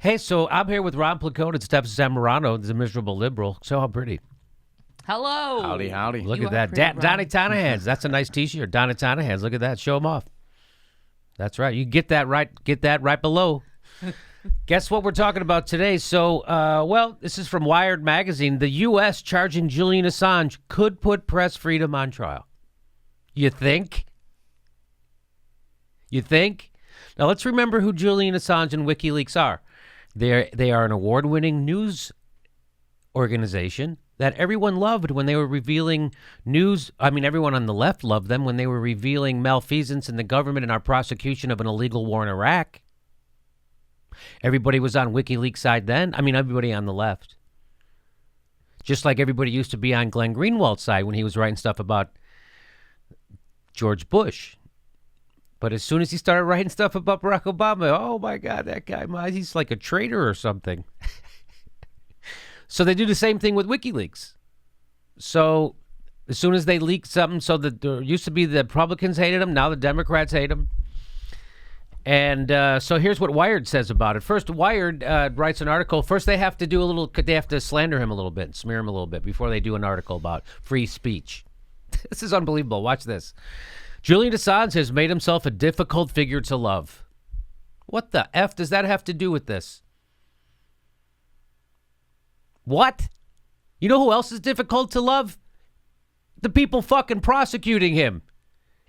Hey, so I'm here with Ron Placone and Steph Zamorano, the miserable liberal. So how pretty. Hello. Howdy, howdy. Look You at are that. pretty, Donnie Ron. Tonahan's. That's a nice T-shirt. Donnie Tonahan's. Look at that. Show them off. That's right. You get that right. Get that right below. Guess what we're talking about today? So, well, this is from Wired magazine. The U.S. charging Julian Assange could put press freedom on trial. You think? You think? Now, let's remember who Julian Assange and Wikileaks are. They are an award-winning news organization that everyone loved when they were revealing news. I mean, everyone on the left loved them when they were revealing malfeasance in the government and our prosecution of an illegal war in Iraq. Everybody was on WikiLeaks' side then. I mean, everybody on the left. Just like everybody used to be on Glenn Greenwald's side when he was writing stuff about George Bush. But as soon as he started writing stuff about Barack Obama, oh my God, that guy, he's like a traitor or something. So they do the same thing with WikiLeaks. So as soon as they leak something, so that there used to be the Republicans hated him, now the Democrats hate him. And so here's what Wired says about it. First, Wired writes an article. First, they have to slander him a little bit and smear him a little bit before they do an article about free speech. This is unbelievable. Watch this. Julian Assange has made himself a difficult figure to love. What the F does that have to do with this? What? You know who else is difficult to love? The people fucking prosecuting him.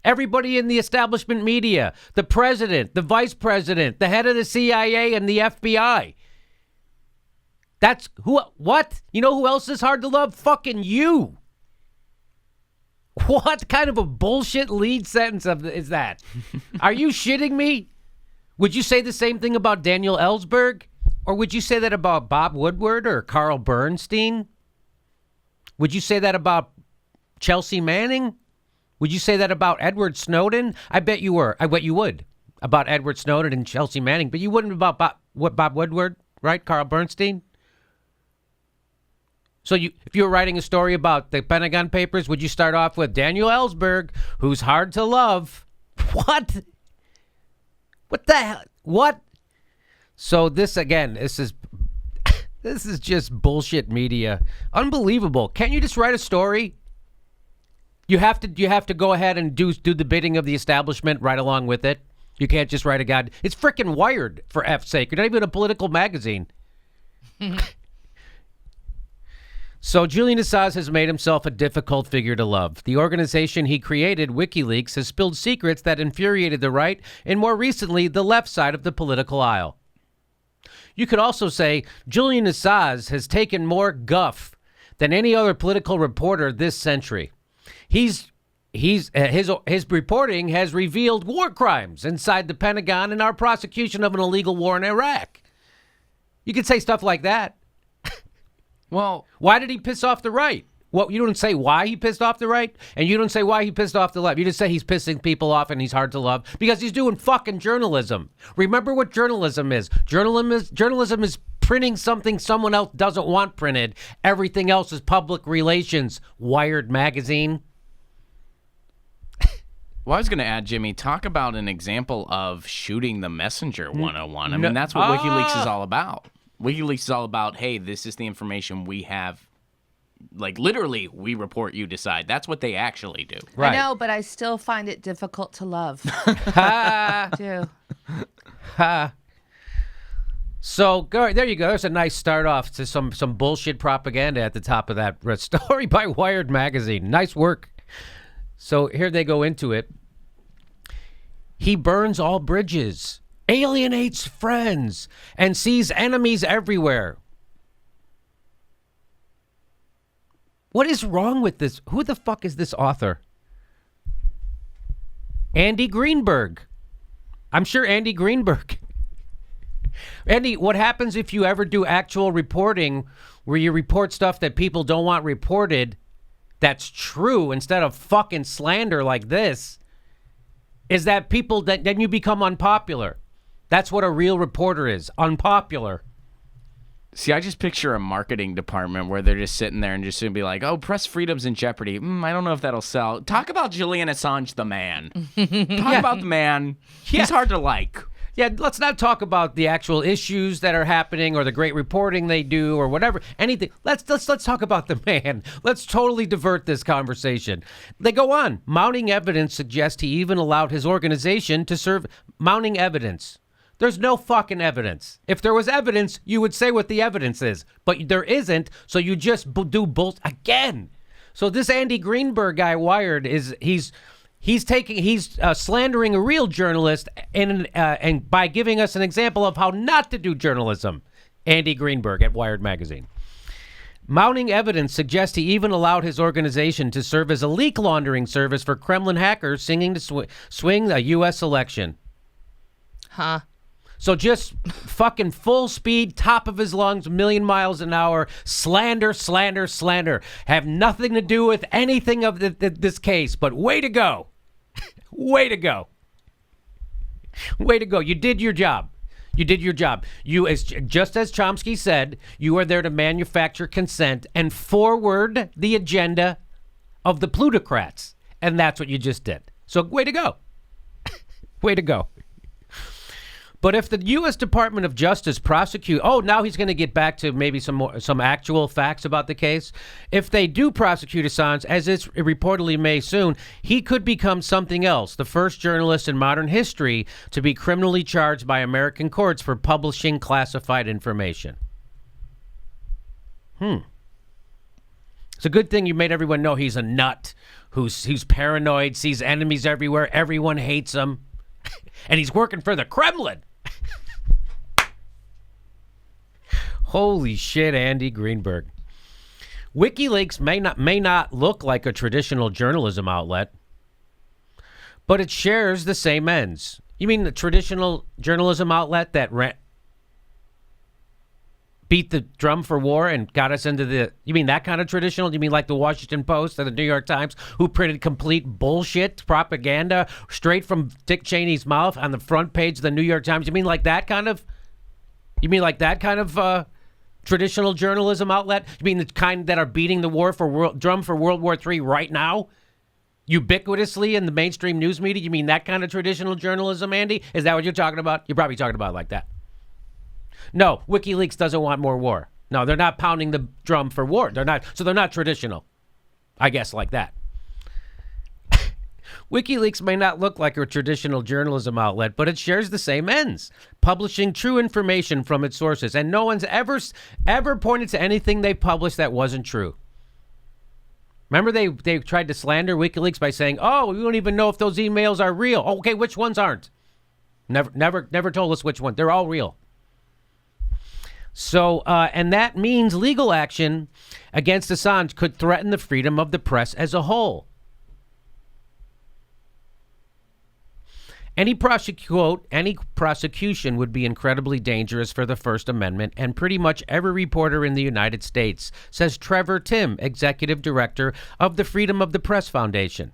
Everybody in the establishment media, the president, the vice president, the head of the CIA and the FBI. That's who, what? You know who else is hard to love? Fucking you. What kind of a bullshit lead sentence is that? Are you shitting me? Would you say the same thing about Daniel Ellsberg? Or would you say that about Bob Woodward or Carl Bernstein? Would you say that about Chelsea Manning? Would you say that about Edward Snowden? I bet you were. I bet you would. About Edward Snowden and Chelsea Manning. But you wouldn't about Bob Woodward, right? Carl Bernstein? So if you were writing a story about the Pentagon Papers, would you start off with Daniel Ellsberg, who's hard to love? What? What the hell? What? So this is just bullshit media. Unbelievable. Can't you just write a story? You have to go ahead and do the bidding of the establishment right along with it. You can't just write it's freaking Wired, for F's sake. You're not even a political magazine. So Julian Assange has made himself a difficult figure to love. The organization he created, WikiLeaks, has spilled secrets that infuriated the right and more recently the left side of the political aisle. You could also say Julian Assange has taken more guff than any other political reporter this century. His reporting has revealed war crimes inside the Pentagon and our prosecution of an illegal war in Iraq. You could say stuff like that. Well, why did he piss off the right? Well, you don't say why he pissed off the right, and you don't say why he pissed off the left. You just say he's pissing people off and he's hard to love because he's doing fucking journalism. Remember what journalism is. Journalism is printing something someone else doesn't want printed. Everything else is public relations. Wired magazine. Well, I was going to add, Jimmy, talk about an example of shooting the messenger 101. I mean, that's what WikiLeaks is all about. WikiLeaks is all about, hey, this is the information we have. Like, literally, we report, you decide. That's what they actually do. Right. I know, but I still find it difficult to love. Ha! too. Ha! So there you go. There's a nice start off to some bullshit propaganda at the top of that story by Wired magazine. Nice work. So here they go into it. He burns all bridges, alienates friends, and sees enemies everywhere. What is wrong with this? Who the fuck is this author? Andy Greenberg. I'm sure Andy Greenberg. Andy, what happens if you ever do actual reporting where you report stuff that people don't want reported that's true instead of fucking slander like this? Is that people that then you become unpopular. That's what a real reporter is, unpopular. See, I just picture a marketing department where they're just sitting there and just going to be like, oh, press freedom's in jeopardy. I don't know if that'll sell. Talk about Julian Assange, the man. Talk about the man. He's hard to like. Yeah, let's not talk about the actual issues that are happening or the great reporting they do or whatever. Anything. Let's talk about the man. Let's totally divert this conversation. They go on. Mounting evidence suggests he even allowed his organization to serve. Mounting evidence. There's no fucking evidence. If there was evidence, you would say what the evidence is. But there isn't, so you just do bull again. So this Andy Greenberg guy, Wired, he's slandering a real journalist and by giving us an example of how not to do journalism. Andy Greenberg at Wired magazine. Mounting evidence suggests he even allowed his organization to serve as a leak laundering service for Kremlin hackers seeking to swing the U.S. election. Huh. So just fucking full speed, top of his lungs, 1,000,000 miles an hour, slander, slander, slander. Have nothing to do with anything of this case, but way to go. Way to go. Way to go. You did your job. You did your job. Just as Chomsky said, you are there to manufacture consent and forward the agenda of the plutocrats. And that's what you just did. So way to go. Way to go. But if the U.S. Department of Justice prosecute, now he's going to get back to maybe some actual facts about the case. If they do prosecute Assange, as it reportedly may soon, he could become something else, the first journalist in modern history to be criminally charged by American courts for publishing classified information. It's a good thing you made everyone know he's a nut who's paranoid, sees enemies everywhere, everyone hates him, and he's working for the Kremlin. Holy shit, Andy Greenberg. WikiLeaks may not look like a traditional journalism outlet, but it shares the same ends. You mean the traditional journalism outlet that beat the drum for war and got us into you mean that kind of traditional? You mean like the Washington Post or the New York Times, who printed complete bullshit propaganda straight from Dick Cheney's mouth on the front page of the New York Times? You mean like that kind of traditional journalism outlet? You mean the kind that are beating the drum for World War III right now? Ubiquitously in the mainstream news media? You mean that kind of traditional journalism, Andy? Is that what you're talking about? You're probably talking about it like that. No, WikiLeaks doesn't want more war. No, they're not pounding the drum for war. They're not traditional. I guess like that. WikiLeaks may not look like a traditional journalism outlet, but it shares the same ends, publishing true information from its sources, and no one's ever pointed to anything they published that wasn't true. Remember they tried to slander WikiLeaks by saying, we don't even know if those emails are real. Okay, which ones aren't? Never told us which one. They're all real. So, and that means legal action against Assange could threaten the freedom of the press as a whole. Any prosecution would be incredibly dangerous for the First Amendment and pretty much every reporter in the United States, says Trevor Timm, executive director of the Freedom of the Press Foundation.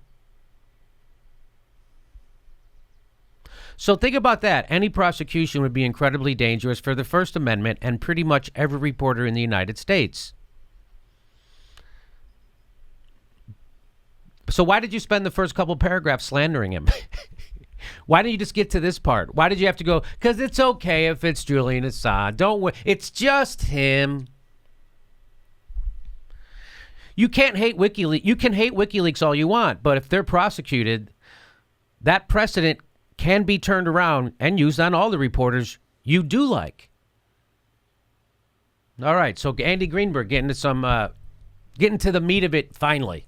So think about that. Any prosecution would be incredibly dangerous for the First Amendment and pretty much every reporter in the United States. So why did you spend the first couple paragraphs slandering him? Why didn't you just get to this part? Why did you have to go, because it's okay if it's Julian Assange. Don't worry. It's just him. You can't hate WikiLeaks. You can hate WikiLeaks all you want, but if they're prosecuted, that precedent can be turned around and used on all the reporters you do like. All right, so Andy Greenberg getting to the meat of it finally.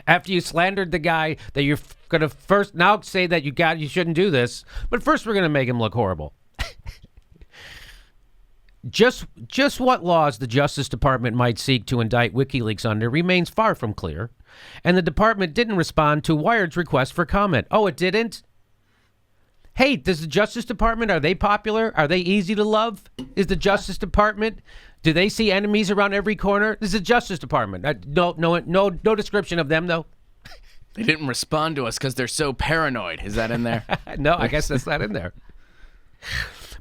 After you slandered the guy that you're going to first now say that you shouldn't do this, but first we're going to make him look horrible. Just what laws the Justice Department might seek to indict WikiLeaks under remains far from clear, and the department didn't respond to Wired's request for comment. Oh, it didn't? Hey, does the Justice Department, are they popular? Are they easy to love? Is the Justice Department, do they see enemies around every corner? This is the Justice Department. No description of them, though. They didn't respond to us because they're so paranoid. Is that in there? No, I guess that's not in there.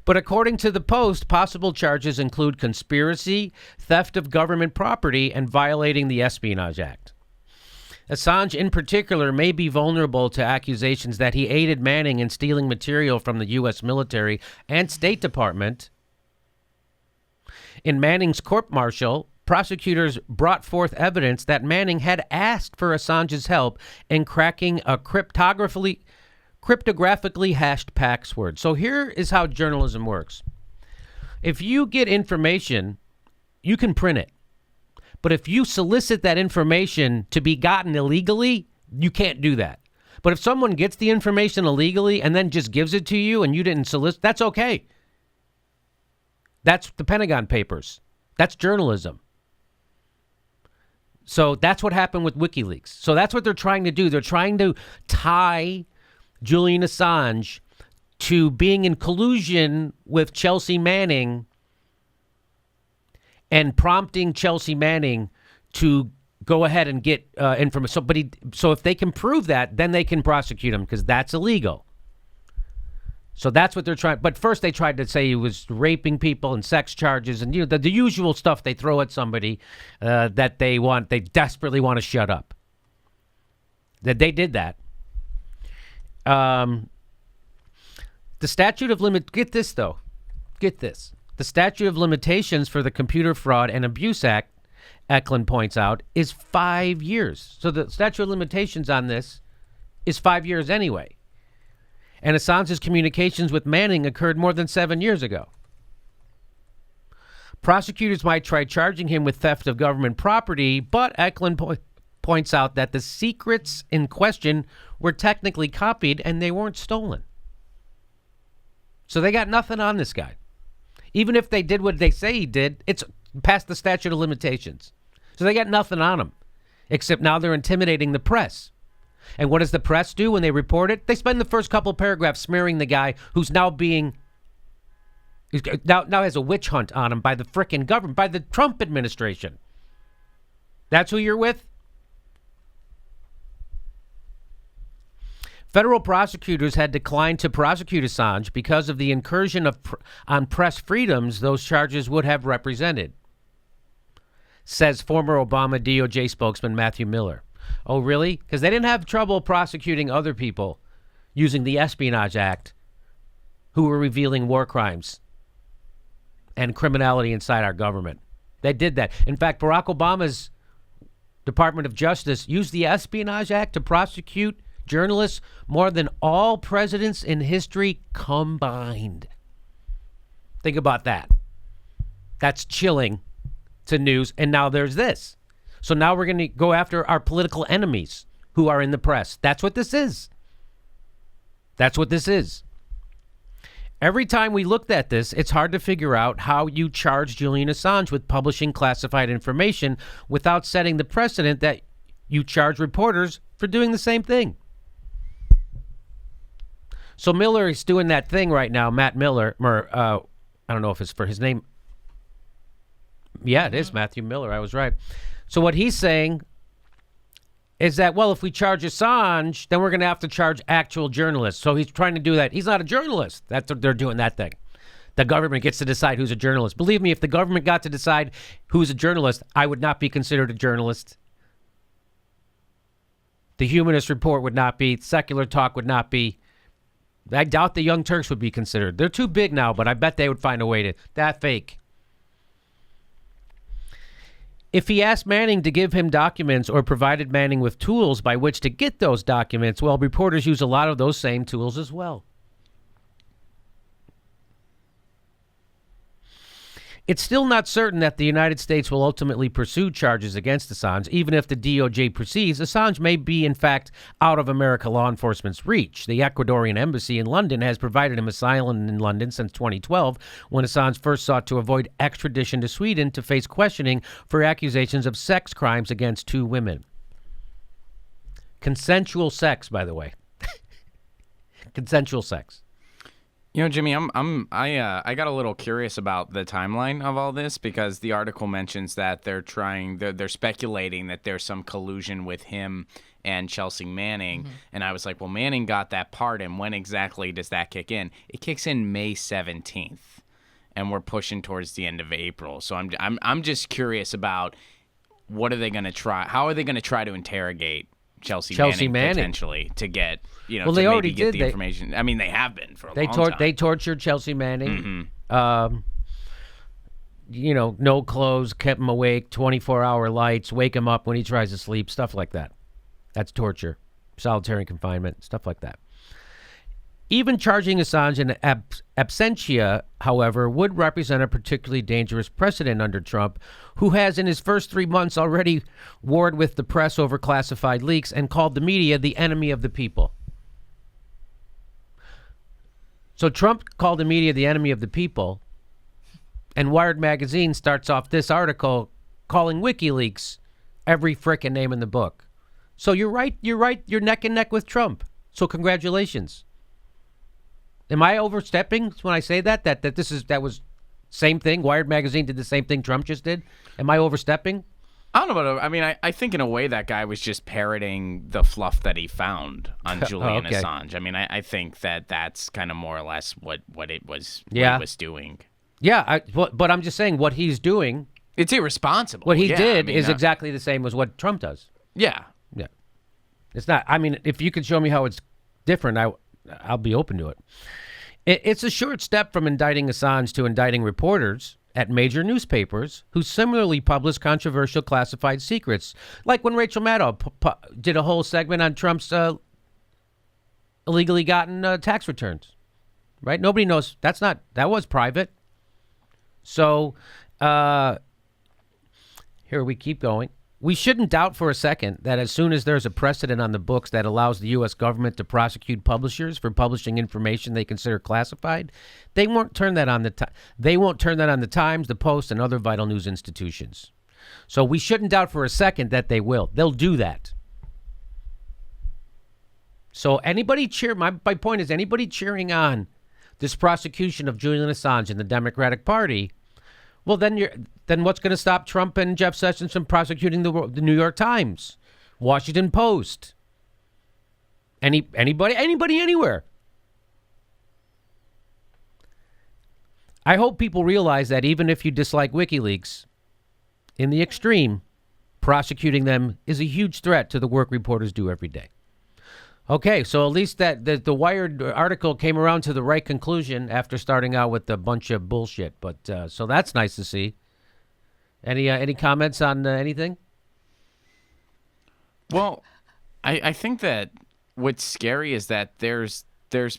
But according to the Post, possible charges include conspiracy, theft of government property, and violating the Espionage Act. Assange, in particular, may be vulnerable to accusations that he aided Manning in stealing material from the U.S. military and State Department. In Manning's court-martial, prosecutors brought forth evidence that Manning had asked for Assange's help in cracking a cryptographically hashed password. So here is how journalism works. If you get information, you can print it. But if you solicit that information to be gotten illegally, you can't do that. But if someone gets the information illegally and then just gives it to you and you didn't solicit, that's okay. That's the Pentagon Papers. That's journalism. So that's what happened with WikiLeaks. So that's what they're trying to do. They're trying to tie Julian Assange to being in collusion with Chelsea Manning and prompting Chelsea Manning to go ahead and get information. So if they can prove that, then they can prosecute him because that's illegal. So that's what they're trying. But first they tried to say he was raping people and sex charges and the usual stuff they throw at somebody that they desperately want to shut up. That they did that. The statute of get this. The statute of limitations for the Computer Fraud and Abuse Act, Eklund points out, is 5 years. So the statute of limitations on this is 5 years anyway. And Assange's communications with Manning occurred more than 7 years ago. Prosecutors might try charging him with theft of government property, but Eklund points out that the secrets in question were technically copied and they weren't stolen. So they got nothing on this guy. Even if they did what they say he did, it's past the statute of limitations. So they got nothing on him, except now they're intimidating the press. And what does the press do when they report it? They spend the first couple paragraphs smearing the guy who's now has a witch hunt on him by the frickin' government, by the Trump administration. That's who you're with? Federal prosecutors had declined to prosecute Assange because of the incursion on press freedoms those charges would have represented, says former Obama DOJ spokesman Matthew Miller. Oh, really? Because they didn't have trouble prosecuting other people using the Espionage Act who were revealing war crimes and criminality inside our government. They did that. In fact, Barack Obama's Department of Justice used the Espionage Act to prosecute journalists more than all presidents in history combined. Think about that. That's chilling to news. And now there's this. So now we're going to go after our political enemies who are in the press. That's what this is. That's what this is. Every time we looked at this, it's hard to figure out how you charge Julian Assange with publishing classified information without setting the precedent that you charge reporters for doing the same thing. So Miller is doing that thing right now. Matt Miller, I don't know if it's for his name. Yeah, it is Matthew Miller. I was right. So what he's saying is that, well, if we charge Assange, then we're going to have to charge actual journalists. So he's trying to do that. He's not a journalist. That's what they're doing, that thing. The government gets to decide who's a journalist. Believe me, if the government got to decide who's a journalist, I would not be considered a journalist. The Humanist Report would not be. Secular Talk would not be. I doubt the Young Turks would be considered. They're too big now, but I bet they would find a way to. That fake. If he asked Manning to give him documents or provided Manning with tools by which to get those documents, well, reporters use a lot of those same tools as well. It's still not certain that the United States will ultimately pursue charges against Assange. Even if the DOJ proceeds, Assange may be, in fact, out of American law enforcement's reach. The Ecuadorian embassy in London has provided him asylum in London since 2012, when Assange first sought to avoid extradition to Sweden to face questioning for accusations of sex crimes against 2 women. Consensual sex, by the way. Consensual sex. You know, Jimmy, I got a little curious about the timeline of all this because the article mentions that they're speculating that there's some collusion with him and Chelsea Manning, and I was like, well, Manning got that pardon. When exactly does that kick in? It kicks in May 17th, and we're pushing towards the end of April. So I'm just curious about what are they going to try? How are they going to try to interrogate Chelsea Manning potentially to get, well, to they maybe already get did. the information. I mean, they have been for a long time. They tortured Chelsea Manning. No clothes, kept him awake, 24-hour lights, wake him up when he tries to sleep, stuff like that. That's torture, solitary confinement, stuff like that. Even charging Assange in absentia, however, would represent a particularly dangerous precedent under Trump, who has in his first 3 months already warred with the press over classified leaks and called the media the enemy of the people. So Trump called the media the enemy of the people, and Wired magazine starts off this article calling WikiLeaks every frickin' name in the book. So you're right, you're neck and neck with Trump. So congratulations. Am I overstepping when I say that that was same thing? Wired magazine did the same thing Trump just did? Am I overstepping? I don't know about. I mean, I think in a way that guy was just parroting the fluff that he found on Julian Assange. I mean, I think that's kind of more or less what it was. What it was doing. Yeah, but I'm just saying what he's doing. It's irresponsible. What he did is exactly the same as what Trump does. Yeah. Yeah. It's not. I mean, if you could show me how it's different, I'll be open to it. It's a short step from indicting Assange to indicting reporters at major newspapers who similarly publish controversial classified secrets, like when Rachel Maddow did a whole segment on Trump's illegally gotten tax returns. Right? Nobody knows. That was private. So here we keep going. We shouldn't doubt for a second that as soon as there's a precedent on the books that allows the U.S. government to prosecute publishers for publishing information they consider classified, they won't turn that on the Times, the Post, and other vital news institutions. So we shouldn't doubt for a second that they will. They'll do that. So my point is anybody cheering on this prosecution of Julian Assange in the Democratic Party, well, then what's going to stop Trump and Jeff Sessions from prosecuting the New York Times, Washington Post, anybody, anywhere? I hope people realize that even if you dislike WikiLeaks, in the extreme, prosecuting them is a huge threat to the work reporters do every day. Okay, so at least that the Wired article came around to the right conclusion after starting out with a bunch of bullshit. But so that's nice to see. Any comments on anything? Well, I think that what's scary is that there's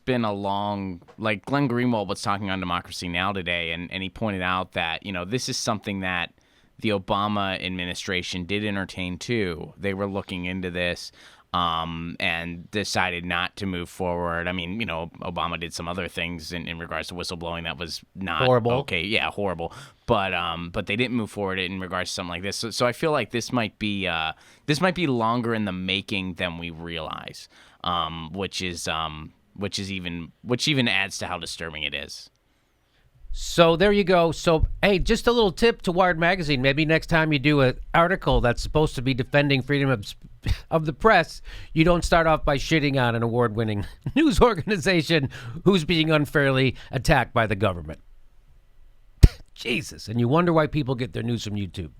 been a long, like Glenn Greenwald was talking on Democracy Now! Today, and he pointed out that, this is something that the Obama administration did entertain too. They were looking into this. And decided not to move forward. I mean, Obama did some other things in regards to whistleblowing that was not horrible. Okay, yeah, horrible. But they didn't move forward in regards to something like this. So I feel like this might be longer in the making than we realize, which even adds to how disturbing it is. So there you go. So, hey, just a little tip to Wired Magazine. Maybe next time you do an article that's supposed to be defending freedom of the press, you don't start off by shitting on an award-winning news organization who's being unfairly attacked by the government. Jesus. And you wonder why people get their news from YouTube.